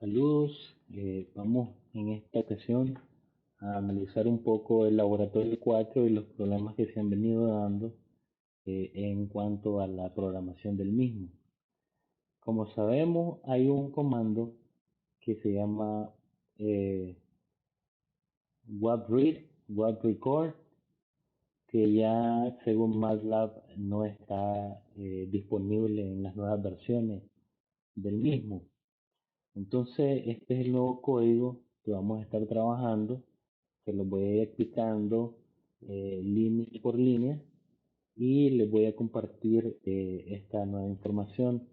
Saludos, vamos en esta ocasión a analizar un poco el laboratorio 4 y los problemas que se han venido dando en cuanto a la programación del mismo. Como sabemos, hay un comando que se llama eh, WebRead, WebRecord, que ya según MATLAB no está disponible en las nuevas versiones del mismo. Entonces, este es el nuevo código que vamos a estar trabajando. Se los voy a ir explicando línea por línea y les voy a compartir esta nueva información.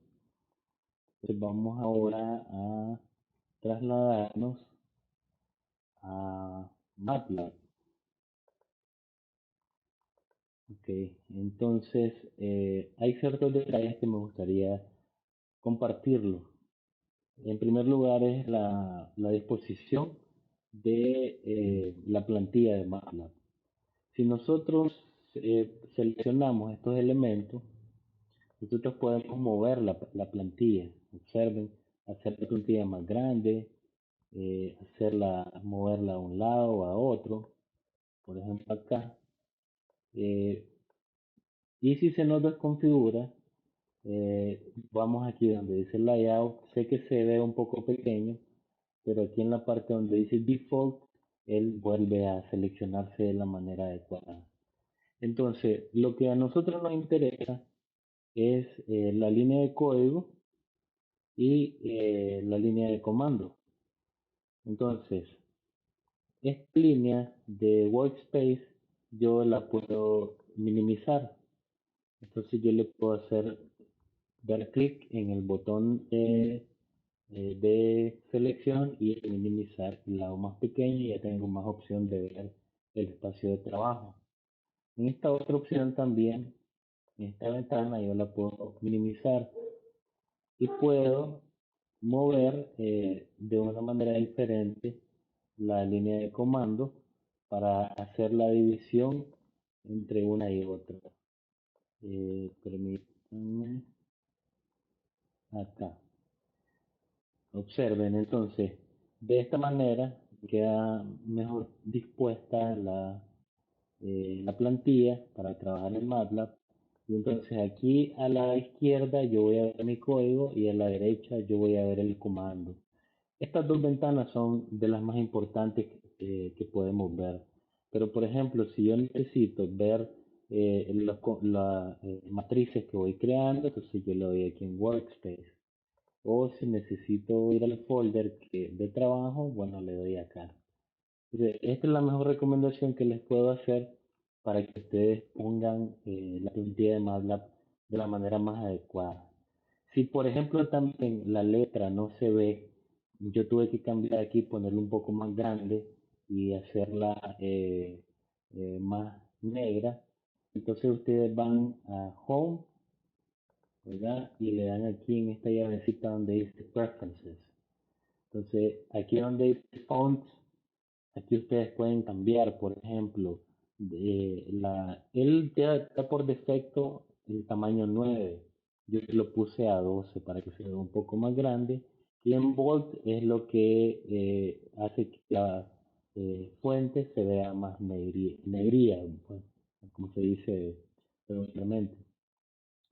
Entonces, vamos ahora a trasladarnos a MATLAB. Ok, entonces hay ciertos detalles que me gustaría compartirlos. En primer lugar es la disposición de la plantilla de MATLAB. Si nosotros seleccionamos estos elementos, nosotros podemos mover la plantilla. Observen, hacer la plantilla más grande, moverla a un lado o a otro. Por ejemplo, acá. Eh, y si se nos desconfigura, vamos aquí donde dice Layout. Sé que se ve un poco pequeño, pero aquí en la parte donde dice Default, él vuelve a seleccionarse de la manera adecuada. Entonces, lo que a nosotros nos interesa es la línea de código y la línea de comando. Entonces, esta línea de workspace yo la puedo minimizar. Entonces yo le puedo dar clic en el botón de selección y minimizar el lado más pequeño y ya tengo más opción de ver el espacio de trabajo. En esta otra opción también, en esta ventana yo la puedo minimizar y puedo mover de una manera diferente la línea de comando para hacer la división entre una y otra. Permítanme acá. Observen entonces, de esta manera queda mejor dispuesta la plantilla para trabajar en MATLAB. Y entonces aquí a la izquierda yo voy a ver mi código y a la derecha yo voy a ver el comando. Estas dos ventanas son de las más importantes que podemos ver. Pero por ejemplo, si yo necesito ver las matrices que voy creando, entonces yo le doy aquí en Workspace. O si necesito ir al folder de trabajo, bueno, le doy acá. Esta es la mejor recomendación que les puedo hacer para que ustedes pongan la plantilla de MATLAB de la manera más adecuada. Si por ejemplo también la letra no se ve, yo tuve que cambiar aquí, ponerla un poco más grande y hacerla más negra. Entonces ustedes van a Home, ¿verdad? Y le dan aquí en esta llavecita donde dice Preferences. Entonces aquí donde dice Fonts, aquí ustedes pueden cambiar, por ejemplo, él ya está por defecto el tamaño 9. Yo lo puse a 12 para que se vea un poco más grande. Y en Bold es lo que hace que la fuente se vea más negría, pues, como se dice regularmente.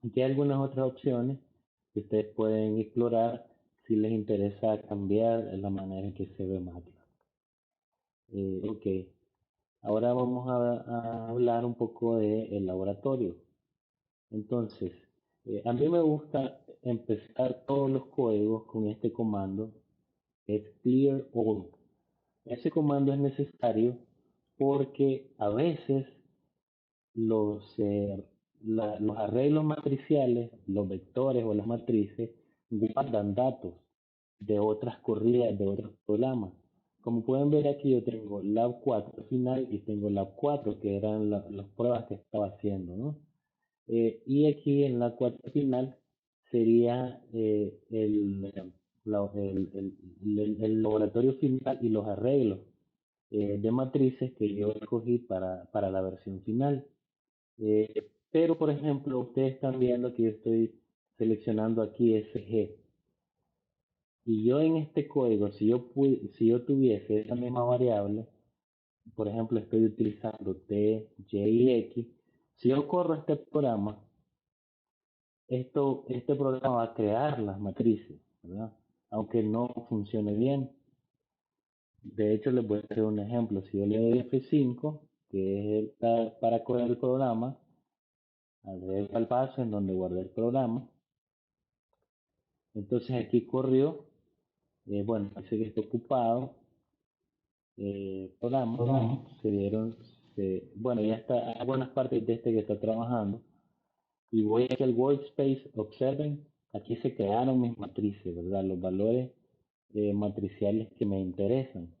Aquí hay algunas otras opciones que ustedes pueden explorar si les interesa cambiar la manera en que se ve MATLAB. Ok, ahora vamos a hablar un poco del laboratorio. Entonces, a mí me gusta empezar todos los códigos con este comando, es clear all. Ese comando es necesario porque a veces los, los arreglos matriciales, los vectores o las matrices, guardan datos de otras corridas, de otros programas. Como pueden ver aquí, yo tengo Lab 4 final y tengo Lab 4, que eran las pruebas que estaba haciendo, ¿no? Y aquí en la 4 final sería el laboratorio final y los arreglos de matrices que yo escogí para la versión final. Pero, por ejemplo, ustedes están viendo que yo estoy seleccionando aquí SG. Y yo en este código, si yo tuviese esa misma variable, por ejemplo, estoy utilizando T, Y y X, si yo corro este programa, este programa va a crear las matrices, ¿verdad? Aunque no funcione bien. De hecho, les voy a hacer un ejemplo. Si yo le doy F5, que es para correr el programa, agrego al paso en donde guardé el programa. Entonces aquí corrió, bueno, dice que está ocupado, programa, se dieron, bueno, ya está, hay buenas partes de este que está trabajando. Y voy aquí al workspace, observen, aquí se crearon mis matrices, ¿verdad? Los valores matriciales que me interesan.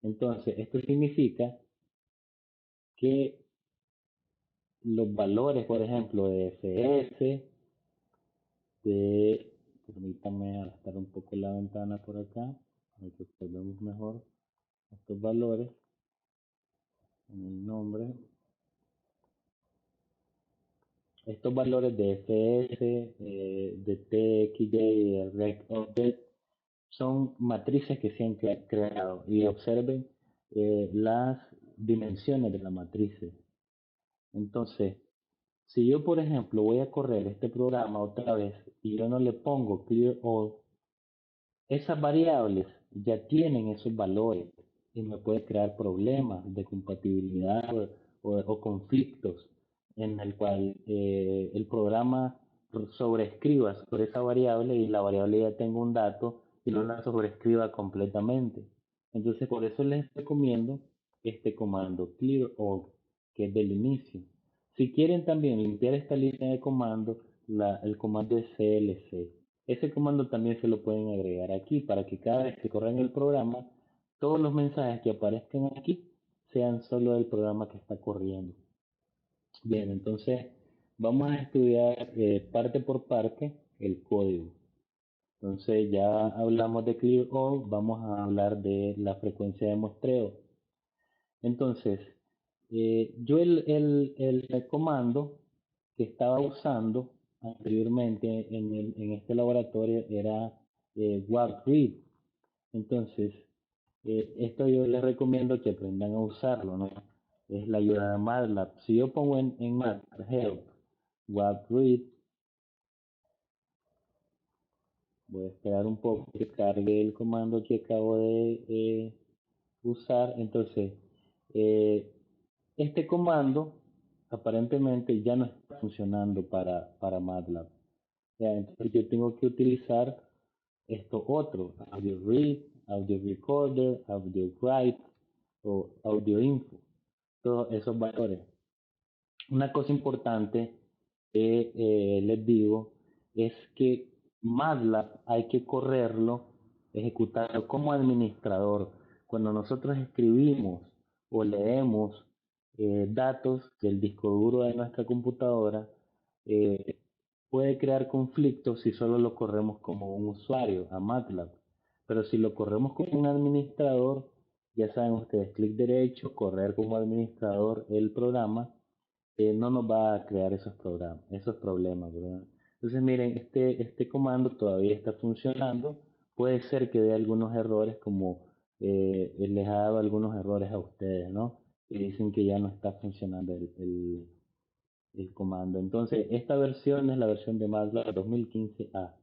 Entonces, esto significa que los valores, por ejemplo, de FS, de, permítanme adaptar un poco la ventana por acá, para que observemos mejor estos valores en el nombre. Estos valores de FS, de TXY, de RecObject, son matrices que se han creado y observen las dimensiones de la matriz. Entonces, si yo, por ejemplo, voy a correr este programa otra vez y yo no le pongo clear all, esas variables ya tienen esos valores y me puede crear problemas de compatibilidad o conflictos en el cual el programa sobreescriba sobre esa variable y la variable ya tenga un dato y no la sobreescriba completamente. Entonces por eso les recomiendo este comando clear all, que es del inicio. Si quieren también limpiar esta línea de comandos, el comando es clc. Ese comando también se lo pueden agregar aquí para que cada vez que corran el programa, todos los mensajes que aparezcan aquí sean solo del programa que está corriendo. Bien, entonces vamos a estudiar parte por parte el código. Entonces ya hablamos de clear all, vamos a hablar de la frecuencia de muestreo. Entonces, yo el comando que estaba usando anteriormente en este laboratorio era walkread. Entonces, esto yo les recomiendo que aprendan a usarlo, ¿no? Es la ayuda de MATLAB. Si yo pongo en MATLAB help walkread, voy a esperar un poco que cargue el comando que acabo de usar. Entonces, eh, este comando aparentemente ya no está funcionando para MATLAB. Ya, entonces yo tengo que utilizar esto otro, audio read, audio recorder, audio write o audio info, todos esos valores. Una cosa importante que les digo es que MATLAB hay que correrlo, ejecutarlo como administrador. Cuando nosotros escribimos o leemos datos del disco duro de nuestra computadora, eh, puede crear conflictos si solo lo corremos como un usuario a MATLAB. Pero si lo corremos como un administrador, ya saben ustedes, clic derecho, correr como administrador el programa, no nos va a crear esos problemas, ¿verdad? Entonces, miren, este comando todavía está funcionando. Puede ser que dé algunos errores, como les ha dado algunos errores a ustedes, ¿no? Que dicen que ya no está funcionando el comando. Entonces, esta versión es la versión de MATLAB 2015A.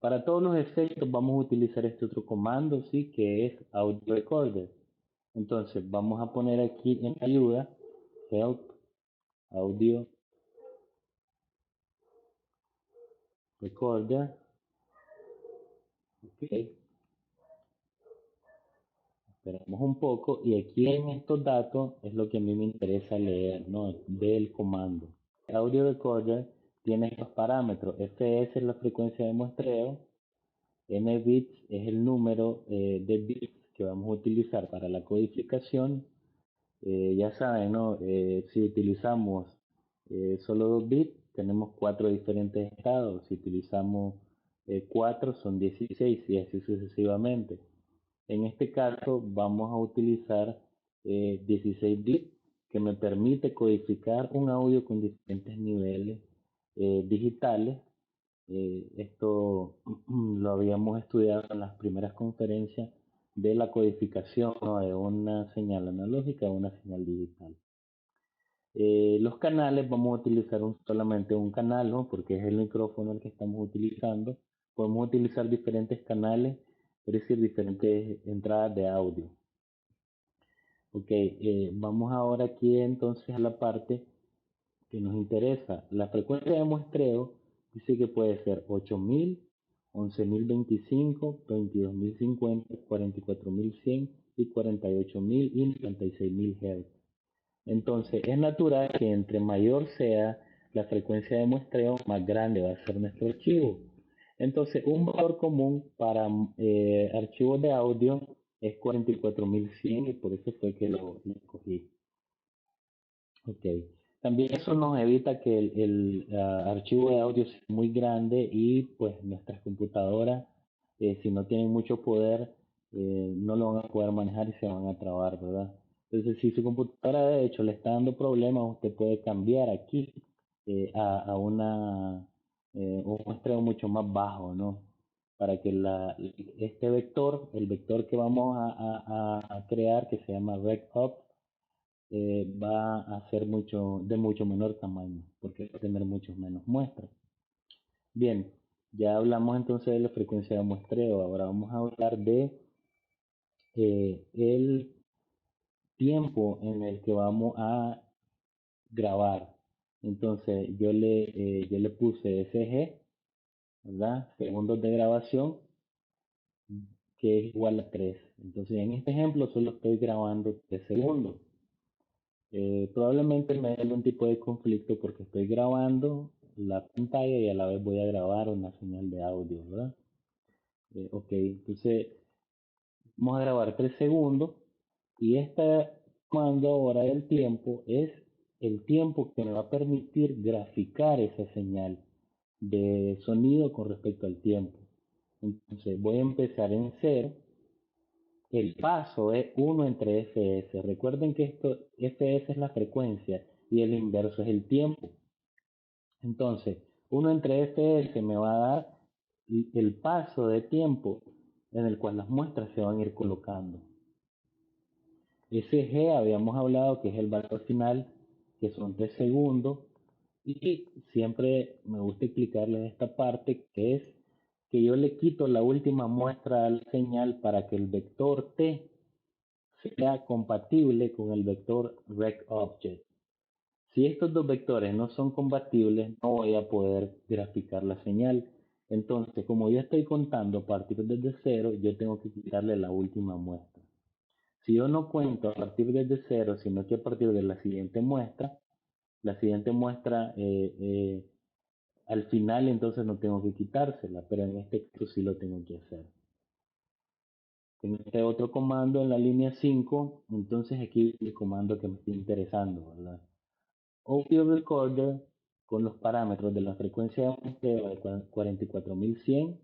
Para todos los efectos vamos a utilizar este otro comando, ¿sí? Que es Audio Recorder. Entonces, vamos a poner aquí en ayuda, help, audio recorder, ok, esperamos un poco y aquí en estos datos es lo que a mí me interesa leer, ¿no? Del comando. Audio recorder tiene estos parámetros, fs es la frecuencia de muestreo, n bits es el número de bits que vamos a utilizar para la codificación. Ya saben, ¿no? Si utilizamos solo 2 bits, tenemos 4 diferentes estados. Si utilizamos 4, son 16 y así sucesivamente. En este caso, vamos a utilizar 16 bits que me permite codificar un audio con diferentes niveles digitales Esto lo habíamos estudiado en las primeras conferencias de la codificación, ¿no? De una señal analógica a una señal digital. Los canales, vamos a utilizar solamente un canal, ¿no? Porque es el micrófono el que estamos utilizando. Podemos utilizar diferentes canales, es decir, diferentes entradas de audio. Ok, vamos ahora aquí entonces a la parte que nos interesa. La frecuencia de muestreo dice que puede ser 8000, 11025, 22050, 44100 y 48000 y 96000 Hz. Entonces, es natural que entre mayor sea la frecuencia de muestreo, más grande va a ser nuestro archivo. Entonces, un valor común para archivos de audio es 44100 y por eso fue que lo escogí. Ok. También eso nos evita que el archivo de audio sea muy grande y pues nuestras computadoras, si no tienen mucho poder, no lo van a poder manejar y se van a trabar, ¿verdad? Entonces, si su computadora de hecho le está dando problemas, usted puede cambiar aquí a un muestreo mucho más bajo, ¿no? Para que este vector, el vector que vamos a crear, que se llama RecOp, va a ser de mucho menor tamaño, porque va a tener muchos menos muestras. Bien, ya hablamos entonces de la frecuencia de muestreo, ahora vamos a hablar de el tiempo en el que vamos a grabar. Entonces yo le puse SG, ¿verdad? Segundos de grabación, que es igual a 3. Entonces en este ejemplo solo estoy grabando 3 segundos. Probablemente me dé algún tipo de conflicto porque estoy grabando la pantalla y a la vez voy a grabar una señal de audio, ¿verdad? Ok, entonces vamos a grabar 3 segundos y este comando ahora del tiempo es el tiempo que me va a permitir graficar esa señal de sonido con respecto al tiempo. Entonces voy a empezar en 0. El paso es 1 entre fs. Recuerden que fs es la frecuencia y el inverso es el tiempo. Entonces, 1 entre fs me va a dar el paso de tiempo en el cual las muestras se van a ir colocando. Sg habíamos hablado que es el valor final, que son 3 segundos. Y siempre me gusta explicarles esta parte, que es que yo le quito la última muestra a la señal para que el vector t sea compatible con el vector RecObject. Si estos dos vectores no son compatibles, no voy a poder graficar la señal. Entonces, como yo estoy contando a partir desde cero, yo tengo que quitarle la última muestra. Si yo no cuento a partir desde cero, sino que a partir de la siguiente muestra al final entonces no tengo que quitársela, pero en este caso sí lo tengo que hacer. En este otro comando en la línea 5, entonces aquí el comando que me está interesando, ¿verdad? Audio Recorder con los parámetros de la frecuencia de muestreo de 44100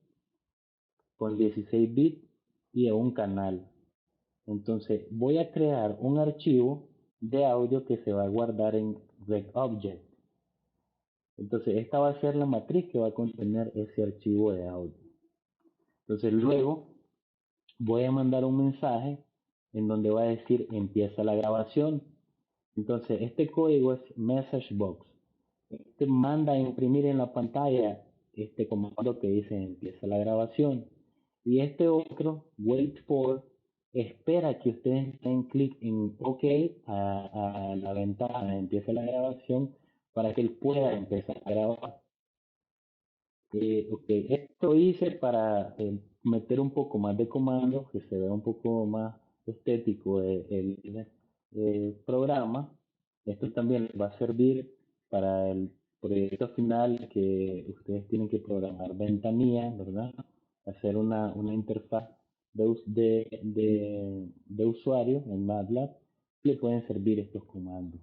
con 16 bits y a un canal. Entonces voy a crear un archivo de audio que se va a guardar en RecObject. Entonces esta va a ser la matriz que va a contener ese archivo de audio. Entonces luego voy a mandar un mensaje en donde va a decir empieza la grabación. Entonces este código es MessageBox. Este manda a imprimir en la pantalla este comando que dice empieza la grabación. Y este otro, wait for, espera que ustedes den clic en OK a la ventana de empieza la grabación para que él pueda empezar a grabar. Ok, esto hice para meter un poco más de comandos, que se vea un poco más estético el programa. Esto también les va a servir para el proyecto final que ustedes tienen que programar ventanillas, ¿verdad? Hacer una interfaz de usuario en MATLAB. Le pueden servir estos comandos.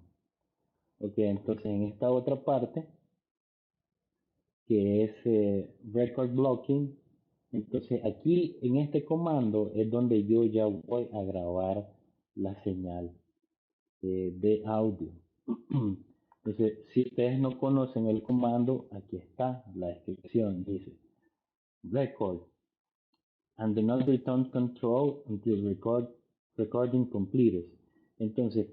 Ok, entonces en esta otra parte que es record blocking. Entonces aquí en este comando es donde yo ya voy a grabar la señal de audio. Entonces, si ustedes no conocen el comando, aquí está la descripción. Dice, record and do not return control until recording completed. Entonces,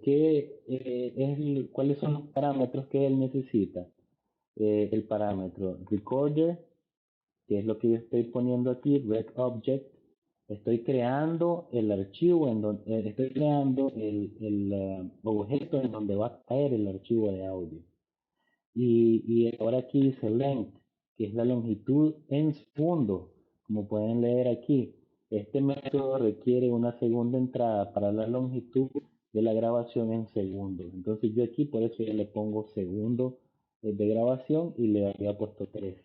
¿cuáles son los parámetros que él necesita? El parámetro recorder, que es lo que yo estoy poniendo aquí, rec object. Estoy creando el archivo en donde estoy creando el objeto en donde va a caer el archivo de audio. Y ahora aquí dice length, que es la longitud en segundos. Como pueden leer aquí, este método requiere una segunda entrada para la longitud de la grabación en segundos. Entonces yo aquí por eso ya le pongo segundo de grabación y le había puesto 3.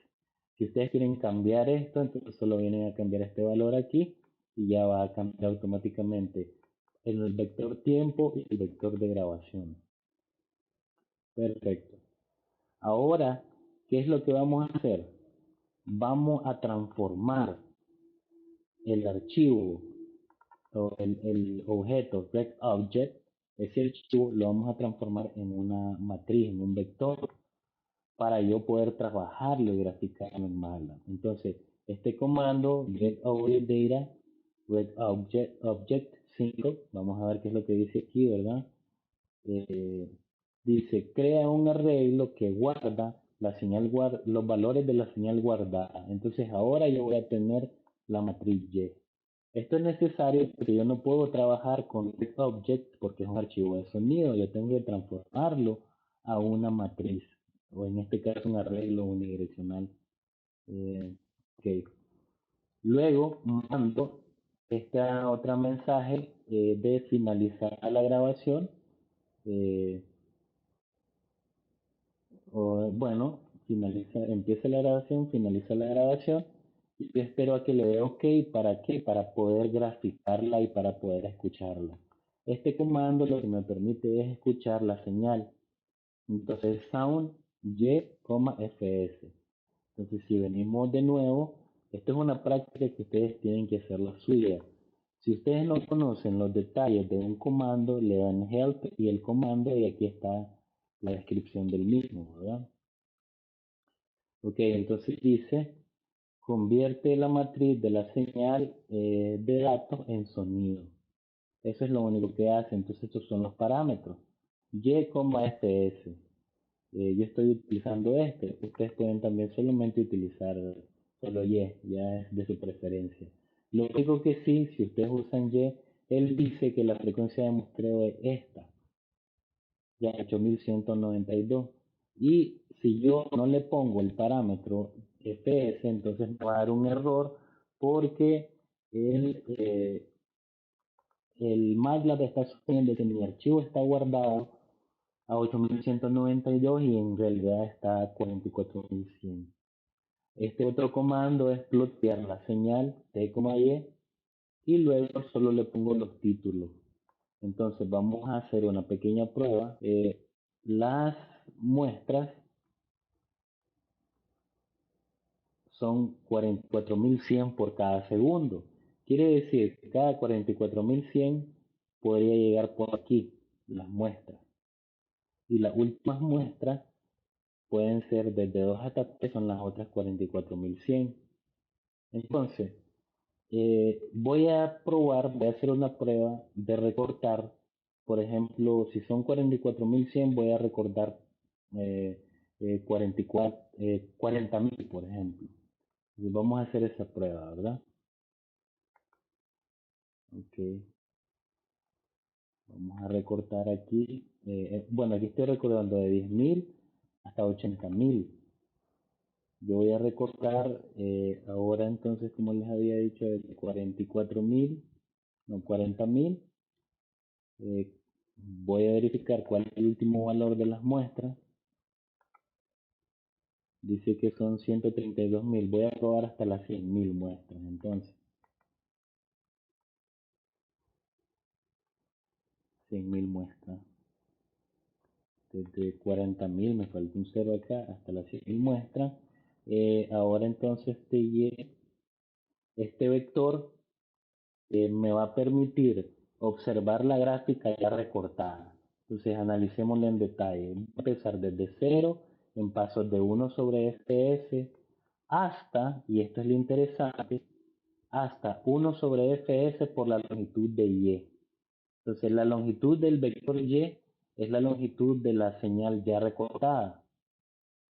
Si ustedes quieren cambiar esto, entonces solo vienen a cambiar este valor aquí y ya va a cambiar automáticamente el vector tiempo y el vector de grabación. Perfecto. Ahora, ¿qué es lo que vamos a hacer? Vamos a transformar el archivo o el objeto object, ese archivo lo vamos a transformar en una matriz, en un vector, para yo poder trabajarlo y graficarlo en MATLAB. Entonces, este comando, getObjectData, object 5, vamos a ver qué es lo que dice aquí, ¿verdad? eh, Dice, crea un arreglo que guarda los valores de la señal guardada. Entonces ahora yo voy a tener la matriz Y. Esto es necesario porque yo no puedo trabajar con object porque es un archivo de sonido. Yo tengo que transformarlo a una matriz, o en este caso un arreglo unidireccional. Ok. Luego mando esta otra mensaje de finalizar la grabación. eh, bueno, empieza la grabación, finaliza la grabación y yo espero a que le dé OK. ¿Para qué? Para poder graficarla y para poder escucharla. Este comando lo que me permite es escuchar la señal. Entonces, sound y,fs. Entonces, si venimos de nuevo, esto es una práctica que ustedes tienen que hacer la suya. Si ustedes no conocen los detalles de un comando, le dan help y el comando y aquí está la descripción del mismo, ¿verdad? Ok, entonces dice, convierte la matriz de la señal de datos en sonido. Eso es lo único que hace. Entonces estos son los parámetros. Y,fs. Yo estoy utilizando este. Ustedes pueden también solamente utilizar solo Y, ya es de su preferencia. Lo único que sí, si ustedes usan Y, él dice que la frecuencia de muestreo es esta, ya 8192. Y si yo no le pongo el parámetro fs, entonces me va a dar un error porque el MATLAB está suponiendo que mi archivo está guardado a 8192 y en realidad está a 44100. Este otro comando es plotear la señal T, Y luego solo le pongo los títulos. Entonces vamos a hacer una pequeña prueba. Las muestras son 44.100 por cada segundo. Quiere decir que cada 44.100 podría llegar por aquí las muestras. Y las últimas muestras pueden ser desde 2 hasta 3, son las otras 44.100. Entonces, voy a hacer una prueba de recortar. Por ejemplo, si son 44.100, voy a recortar 40.000, por ejemplo. Entonces, vamos a hacer esa prueba, ¿verdad? Ok, vamos a recortar aquí. Bueno, aquí estoy recordando de 10.000 hasta 80.000. Yo voy a recortar ahora entonces, como les había dicho, de 44.000, no 40.000. Eh, Voy a verificar cuál es el último valor de las muestras. Dice que son 132.000. Voy a probar hasta las 100.000 muestras. Entonces, 100.000 muestras. Desde 40.000, me falta un cero acá, hasta las 100.000 muestras. Ahora entonces este vector me va a permitir observar la gráfica ya recortada. Entonces analicémoslo en detalle. Voy a empezar desde cero en pasos de 1/fs hasta, y esto es lo interesante, hasta 1/fs por la longitud de y. Entonces la longitud del vector y es la longitud de la señal ya recortada.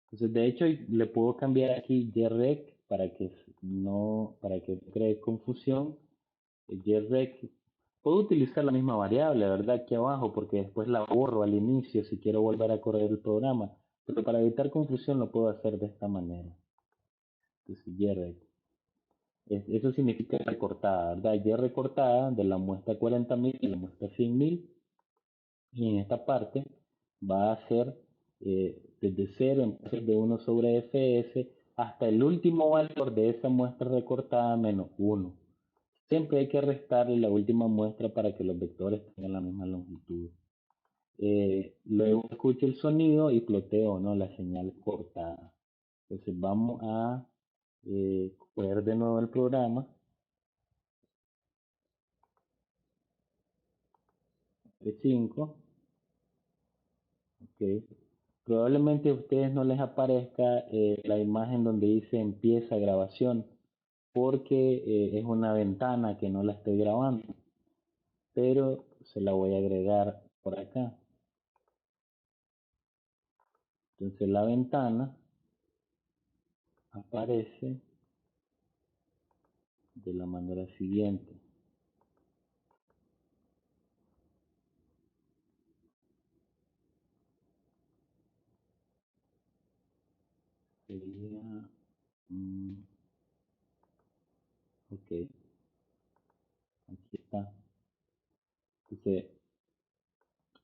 Entonces de hecho le puedo cambiar aquí yrec para que no cree confusión. Yrec puedo utilizar la misma variable, ¿verdad? Aquí abajo, porque después la borro al inicio si quiero volver a correr el programa. Pero para evitar confusión lo puedo hacer de esta manera. Entonces yrec. Eso significa recortada, ¿verdad? Y recortada de la muestra 40.000 y la muestra 100.000. Y en esta parte va a ser desde 0 en pasos de 1/fs hasta el último valor de esa muestra recortada menos 1. Siempre hay que restarle la última muestra para que los vectores tengan la misma longitud. Luego escucho el sonido y ploteo, ¿no?, la señal cortada. Entonces vamos a coger de nuevo el programa. F5. Ok. Probablemente a ustedes no les aparezca la imagen donde dice empieza grabación, porque es una ventana que no la estoy grabando, pero se la voy a agregar por acá. Entonces la ventana aparece de la manera siguiente. Sería, ok, aquí está. Entonces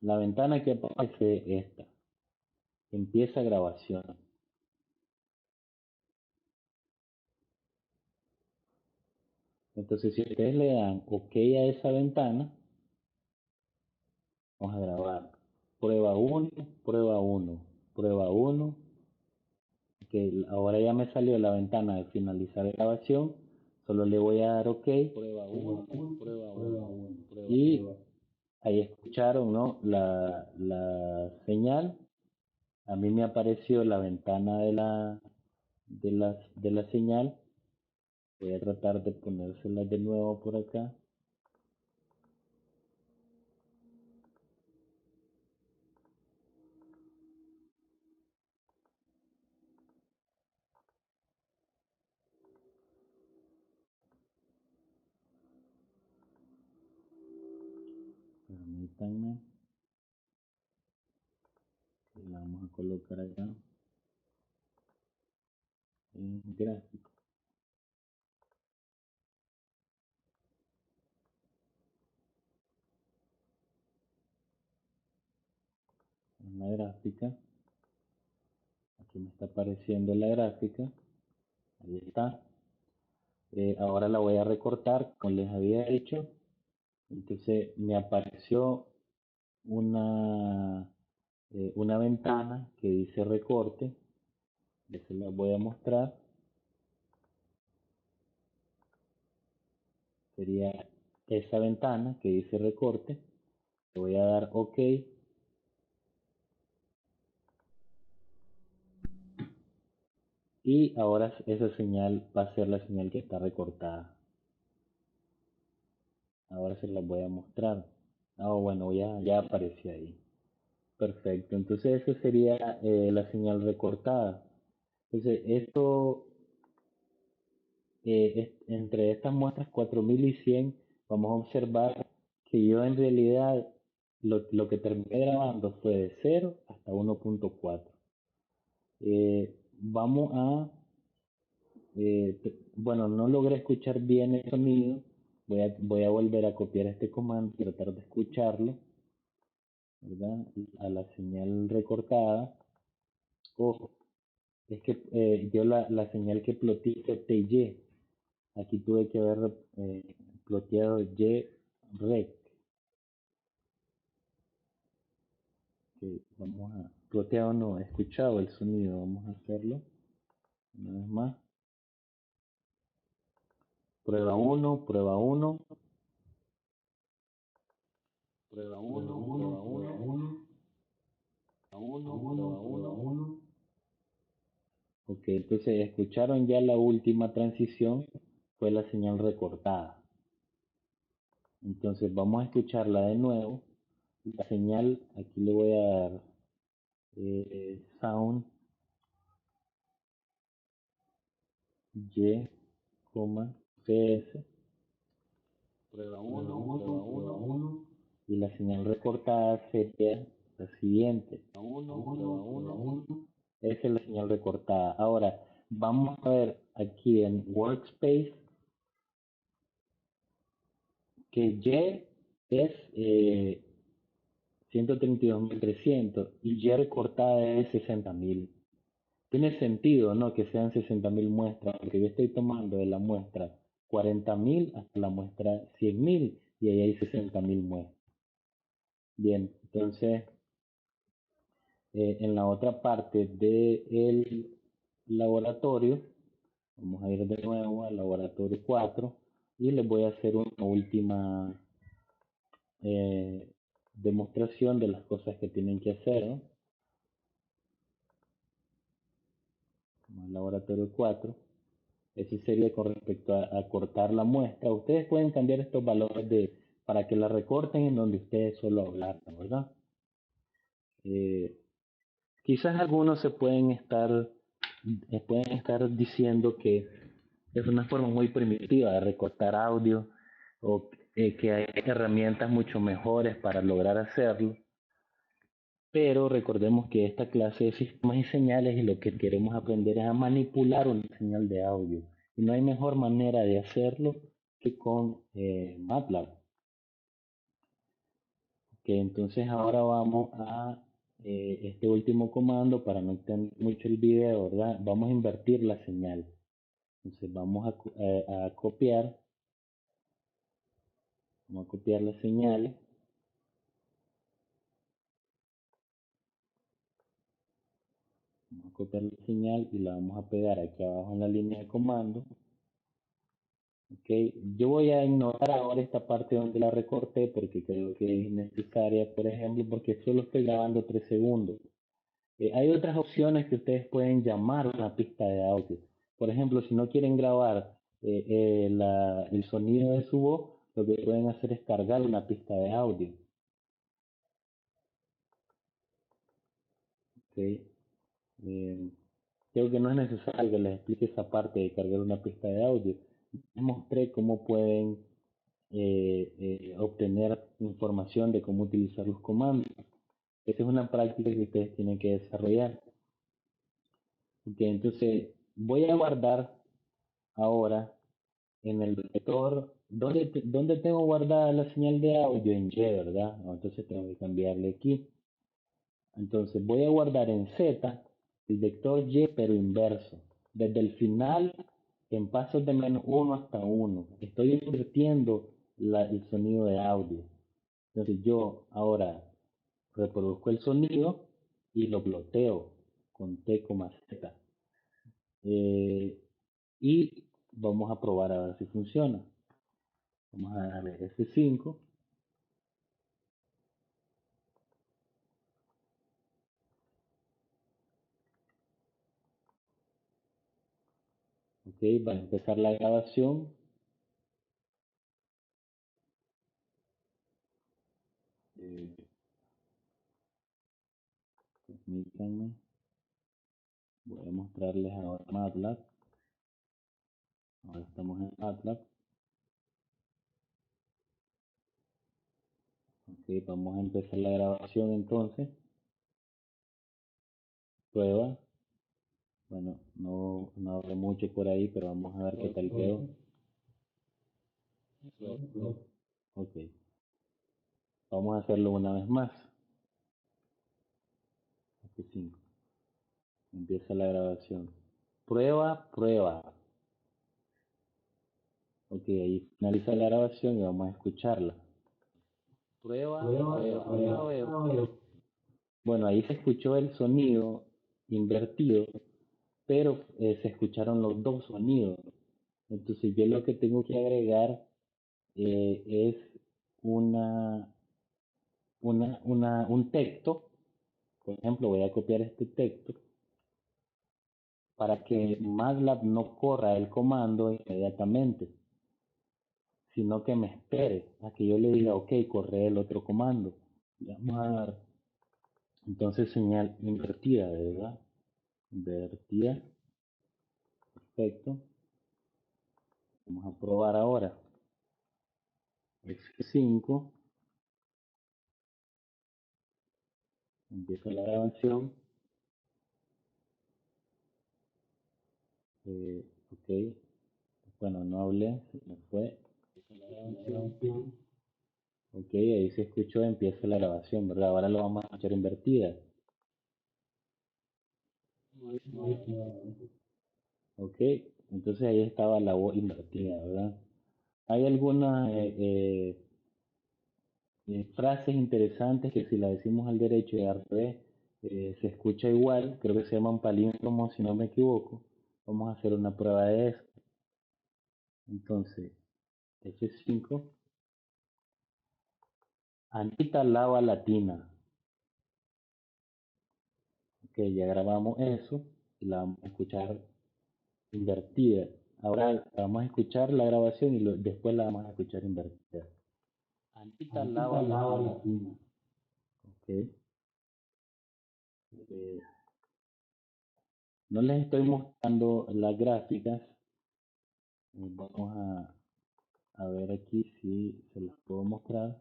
la ventana que aparece es esta, empieza grabación. Entonces si ustedes le dan ok a esa ventana, vamos a grabar. Prueba 1, prueba 1, prueba 1. Que ahora ya me salió la ventana de finalizar la grabación. Solo le voy a dar OK. Prueba 1, prueba 1. Y ahí escucharon, ¿no?, la señal. A mí me apareció la ventana de la señal. Voy a tratar de ponérsela de nuevo por acá. Permítanme. La vamos a colocar acá en gráfico. En la gráfica. Aquí me está apareciendo la gráfica. Ahí está. Ahora la voy a recortar, como les había dicho. Entonces me apareció una ventana que dice recorte. Les la voy a mostrar. Sería esa ventana que dice recorte. Le voy a dar OK. Y ahora esa señal va a ser la señal que está recortada. Ahora se las voy a mostrar. Bueno, ya apareció ahí. Perfecto. Entonces esa sería la señal recortada. Entonces esto, entre estas muestras 4100, vamos a observar que yo en realidad lo que terminé grabando fue de 0 hasta 1.4. Vamos a, bueno, no logré escuchar bien el sonido. Voy a volver a copiar este comando y tratar de escucharlo, ¿verdad?, a la señal recortada. Ojo, es que yo la señal que ploté fue TY. Aquí tuve que haber ploteado YREC. Vamos a ploteado, no, he escuchado el sonido. Vamos a hacerlo una vez más. Prueba 1, prueba 1. Prueba 1, prueba 1. prueba uno. Ok, entonces escucharon ya la última transición, fue la señal recortada. Entonces vamos a escucharla de nuevo. La señal, aquí le voy a dar sound y, cs, prueba uno, y la señal recortada sería la siguiente. Prueba uno. Esa es la señal recortada. Ahora, vamos a ver aquí en Workspace que Y es 132.300 y Y recortada es 60.000. Tiene sentido, ¿no? Que sean 60.000 muestras, porque yo estoy tomando de la muestra 40.000 hasta la muestra 100.000 y ahí hay 60.000 muestras. Bien, entonces en la otra parte del laboratorio, vamos a ir de nuevo al laboratorio 4 y les voy a hacer una última eh, demostración de las cosas que tienen que hacer, ¿no? Al laboratorio 4. Eso sería con respecto a cortar la muestra. Ustedes pueden cambiar estos valores para que la recorten en donde ustedes solo hablaron, ¿verdad? Eh, Quizás algunos se pueden estar diciendo que es una forma muy primitiva de recortar audio o que hay herramientas mucho mejores para lograr hacerlo. Pero recordemos que esta clase de sistemas y señales y lo que queremos aprender es a manipular una señal de audio. Y no hay mejor manera de hacerlo que con MATLAB. Que entonces ahora vamos a este último comando para no extender mucho el video, ¿verdad? Vamos a invertir la señal. Entonces vamos a copiar las señales. Vamos a copiar la señal y la vamos a pegar aquí abajo en la línea de comando. Okay. Yo voy a ignorar ahora esta parte donde la recorté porque creo que es innecesaria, por ejemplo, porque solo estoy grabando 3 segundos. Hay otras opciones que ustedes pueden llamar una pista de audio. Por ejemplo, si no quieren grabar el sonido de su voz, lo que pueden hacer es cargar una pista de audio. Okay. Eh, Creo que no es necesario que les explique esa parte de cargar una pista de audio. Les mostré cómo pueden obtener información de cómo utilizar los comandos. Esa es una práctica que ustedes tienen que desarrollar. Okay, entonces voy a guardar ahora en el vector, ¿dónde tengo guardada la señal de audio? En Y, ¿verdad? No, entonces tengo que cambiarle aquí. Entonces voy a guardar en Z el vector Y pero inverso. Desde el final en pasos de -1 hasta 1. Estoy invirtiendo el sonido de audio. Entonces yo ahora reproduzco el sonido y lo ploteo con T, Z. Eh, y vamos a probar a ver si funciona. Vamos a darle F5. Ok, va a empezar la grabación. Eh, Permítanme. Voy a mostrarles ahora MATLAB. Ahora estamos en MATLAB. Ok, vamos a empezar la grabación entonces. Prueba. Bueno, no hablé mucho por ahí, pero vamos a ver qué tal quedó. Ok, vamos a hacerlo una vez más. F5. Empieza la grabación. Prueba, prueba. Ok, ahí finaliza la grabación y vamos a escucharla. Prueba, prueba, prueba. Bueno, ahí se escuchó el sonido invertido, pero se escucharon los dos sonidos. Entonces yo lo que tengo que agregar es un texto, por ejemplo, voy a copiar este texto para que MATLAB no corra el comando inmediatamente, sino que me espere a que yo le diga, ok, corre el otro comando. Vamos a dar entonces señal invertida, ¿verdad? Invertida, perfecto. Vamos a probar ahora. F5, empieza la grabación. Ok, bueno, no hablé, se me fue. Empieza la grabación. Ok, ahí se escuchó, empieza la grabación, ¿verdad? Ahora lo vamos a escuchar invertida. Ok, entonces ahí estaba la voz invertida, ¿verdad? Hay algunas frases interesantes que si la decimos al derecho y al revés, se escucha igual, creo que se llaman palíndromos si no me equivoco. Vamos a hacer una prueba de eso. Entonces, F5, Anita lava latina. Ok, ya grabamos eso y la vamos a escuchar invertida. Ahora vamos a escuchar la grabación y después la vamos a escuchar invertida. Anita lava latina. Ok. Eh, no les estoy mostrando las gráficas. Vamos a ver aquí si se las puedo mostrar.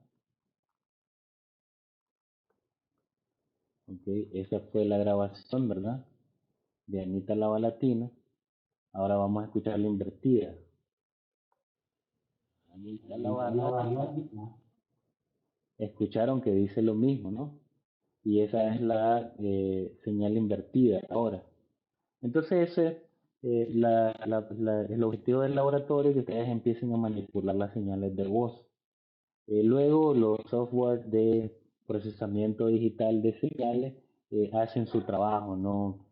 Ok, esa fue la grabación, ¿verdad? De Anita Lava Latina. Ahora vamos a escuchar la invertida. Anita Lava Latina. Escucharon que dice lo mismo, ¿no? Y esa es la señal invertida ahora. Entonces ese el objetivo del laboratorio es que ustedes empiecen a manipular las señales de voz. Luego los software de procesamiento digital de señales hacen su trabajo, ¿no?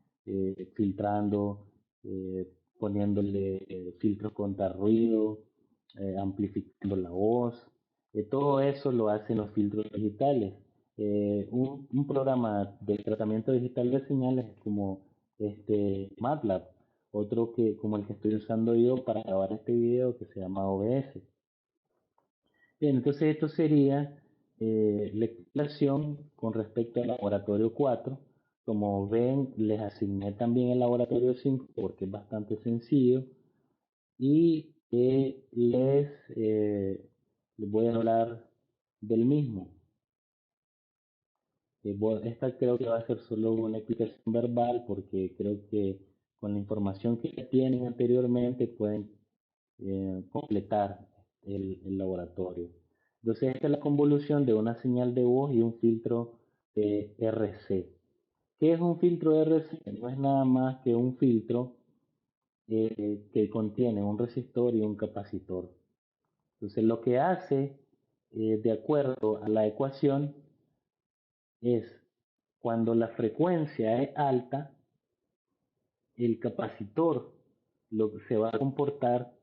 Filtrando, eh, poniéndole filtros contra ruido, amplificando la voz. Todo eso lo hacen los filtros digitales. Un programa de tratamiento digital de señales es como MATLAB, otro que como el que estoy usando yo para grabar este video que se llama OBS. Bien, entonces esto sería la explicación con respecto al laboratorio 4. Como ven, les asigné también el laboratorio 5 porque es bastante sencillo y les voy a hablar del mismo. Esta creo que va a ser solo una explicación verbal porque creo que con la información que ya tienen anteriormente pueden completar el laboratorio. Entonces, esta es la convolución de una señal de voz y un filtro RC. ¿Qué es un filtro RC? No es nada más que un filtro que contiene un resistor y un capacitor. Entonces, lo que hace, de acuerdo a la ecuación, es cuando la frecuencia es alta, el capacitor se va a comportar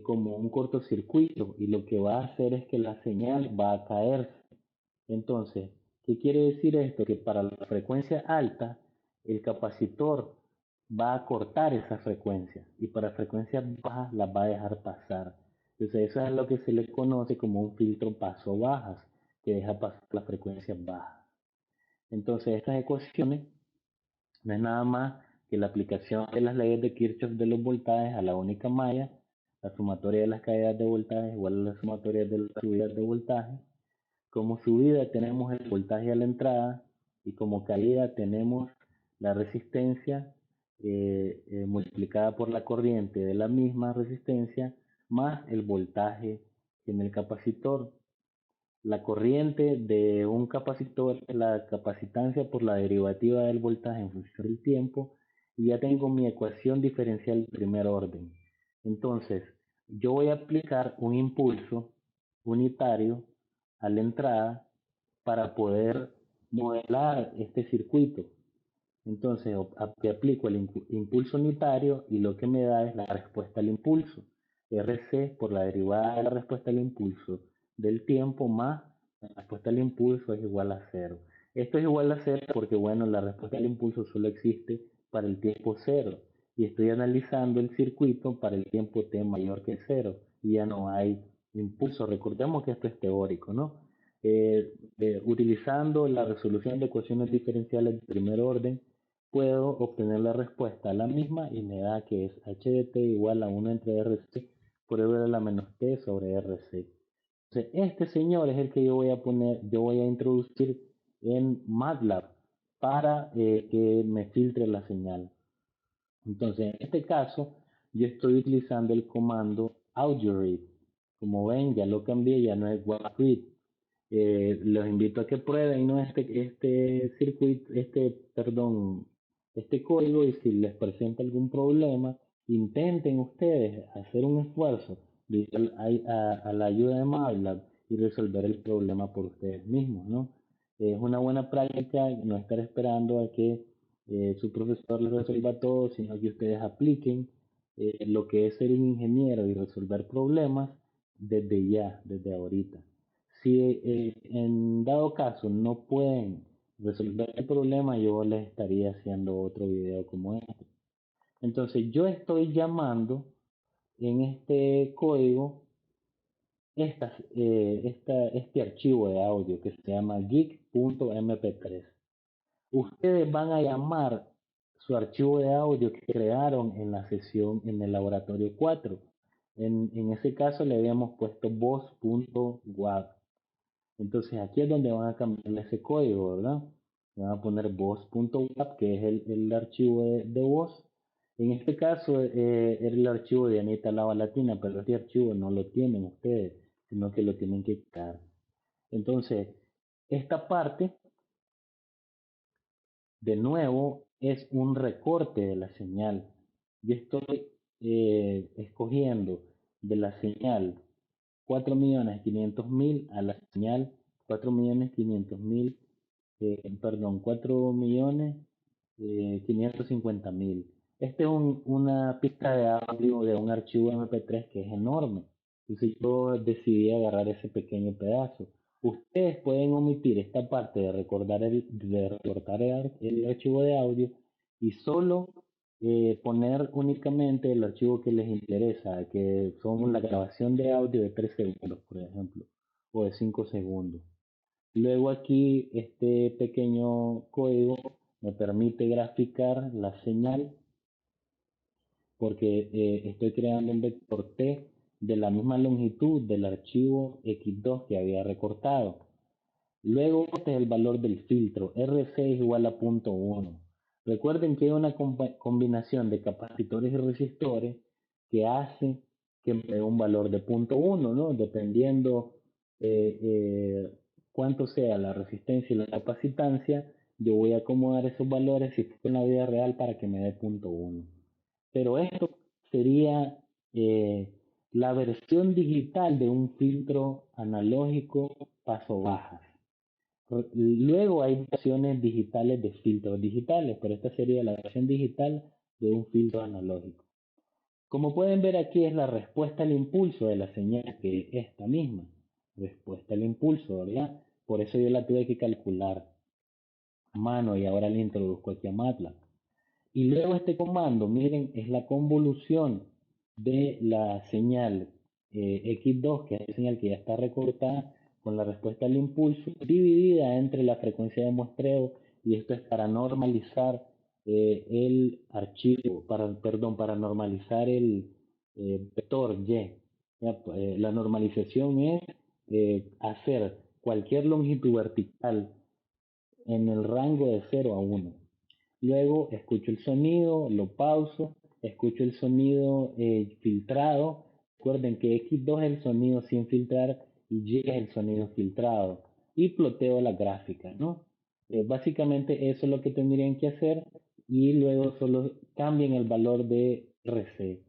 como un cortocircuito y lo que va a hacer es que la señal va a caer. Entonces, ¿qué quiere decir esto? Que para la frecuencia alta, el capacitor va a cortar esa frecuencia y para frecuencias bajas las va a dejar pasar. Entonces, eso es lo que se le conoce como un filtro paso bajas, que deja pasar las frecuencias bajas. Entonces, estas ecuaciones no es nada más que la aplicación de las leyes de Kirchhoff de los voltajes a la única malla, la sumatoria de las caídas de voltaje igual a la sumatoria de las subidas de voltaje. Como subida tenemos el voltaje a la entrada y como caída tenemos la resistencia multiplicada por la corriente de la misma resistencia más el voltaje en el capacitor. La corriente de un capacitor es la capacitancia por la derivativa del voltaje en función del tiempo y ya tengo mi ecuación diferencial de primer orden. Entonces, yo voy a aplicar un impulso unitario a la entrada para poder modelar este circuito. Entonces, aplico el impulso unitario y lo que me da es la respuesta al impulso. RC por la derivada de la respuesta al impulso del tiempo más la respuesta al impulso es igual a cero. Esto es igual a cero porque, bueno, la respuesta al impulso solo existe para el tiempo cero. Y estoy analizando el circuito para el tiempo t mayor que cero. Y ya no hay impulso. Recordemos que esto es teórico, ¿no? Utilizando la resolución de ecuaciones diferenciales de primer orden, puedo obtener la respuesta a la misma y me da que es h de t igual a 1 entre rc por e a la menos t sobre rc. Entonces, este señor es el que yo voy a introducir en MATLAB para que me filtre la señal. Entonces, en este caso, yo estoy utilizando el comando audioRead. Como ven, ya lo cambié, ya no es WAPRead. Los invito a que prueben, ¿no? este circuito, este código, y si les presenta algún problema, intenten ustedes hacer un esfuerzo de ir a la ayuda de MATLAB y resolver el problema por ustedes mismos, ¿no? Es una buena práctica no estar esperando a que su profesor les resuelva todo, sino que ustedes apliquen lo que es ser un ingeniero y resolver problemas desde ya, desde ahorita. Si en dado caso no pueden resolver el problema, yo les estaría haciendo otro video como este. Entonces yo estoy llamando en este código este archivo de audio que se llama geek.mp3. Ustedes van a llamar su archivo de audio que crearon en la sesión en el laboratorio 4. En ese caso le habíamos puesto voz.wav. Entonces aquí es donde van a cambiar ese código, ¿verdad? Van a poner voz.wav, que es el archivo de voz. En este caso era el archivo de Anita Lava Latina, pero este archivo no lo tienen ustedes, sino que lo tienen que quitar. Entonces, esta parte, de nuevo, es un recorte de la señal. Yo estoy escogiendo de la señal 4.500.000 a la señal 4.500.000, perdón, 4.550.000. Esta es una pista de audio de un archivo MP3 que es enorme. Entonces yo decidí agarrar ese pequeño pedazo. Ustedes pueden omitir esta parte de recortar el archivo de audio y solo poner únicamente el archivo que les interesa, que son la grabación de audio de 3 segundos, por ejemplo, o de 5 segundos. Luego aquí este pequeño código me permite graficar la señal porque estoy creando un vector T de la misma longitud del archivo X2 que había recortado. Luego este es el valor del filtro, RC es igual a 0.1. Recuerden que hay una combinación de capacitores y resistores que hace que me dé un valor de 0.1, ¿no? Dependiendo eh, eh, cuánto sea la resistencia y la capacitancia, yo voy a acomodar esos valores si fue en la vida real para que me dé 0.1. Pero esto sería eh, la versión digital de un filtro analógico paso bajas. Luego hay versiones digitales de filtros digitales, pero esta sería la versión digital de un filtro analógico. Como pueden ver aquí es la respuesta al impulso de la señal, que es esta misma, respuesta al impulso, ¿verdad? Por eso yo la tuve que calcular a mano y ahora le introduzco aquí a MATLAB. Y luego este comando, miren, es la convolución de la señal X2, que es la señal que ya está recortada, con la respuesta al impulso, dividida entre la frecuencia de muestreo, y esto es para normalizar el archivo, para normalizar el vector Y. Ya, la normalización es hacer cualquier longitud vertical en el rango de 0 a 1. Luego escucho el sonido, lo pauso, escucho el sonido filtrado. Recuerden que X2 es el sonido sin filtrar y Y es el sonido filtrado. Y ploteo la gráfica, ¿no? Básicamente eso es lo que tendrían que hacer y luego solo cambien el valor de RC.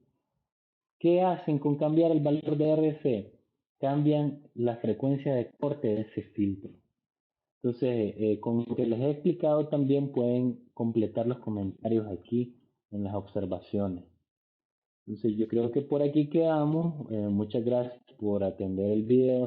¿Qué hacen con cambiar el valor de RC? Cambian la frecuencia de corte de ese filtro. Entonces, con lo que les he explicado también pueden completar los comentarios aquí en las observaciones. Entonces, yo creo que por aquí quedamos. Muchas gracias por atender el video.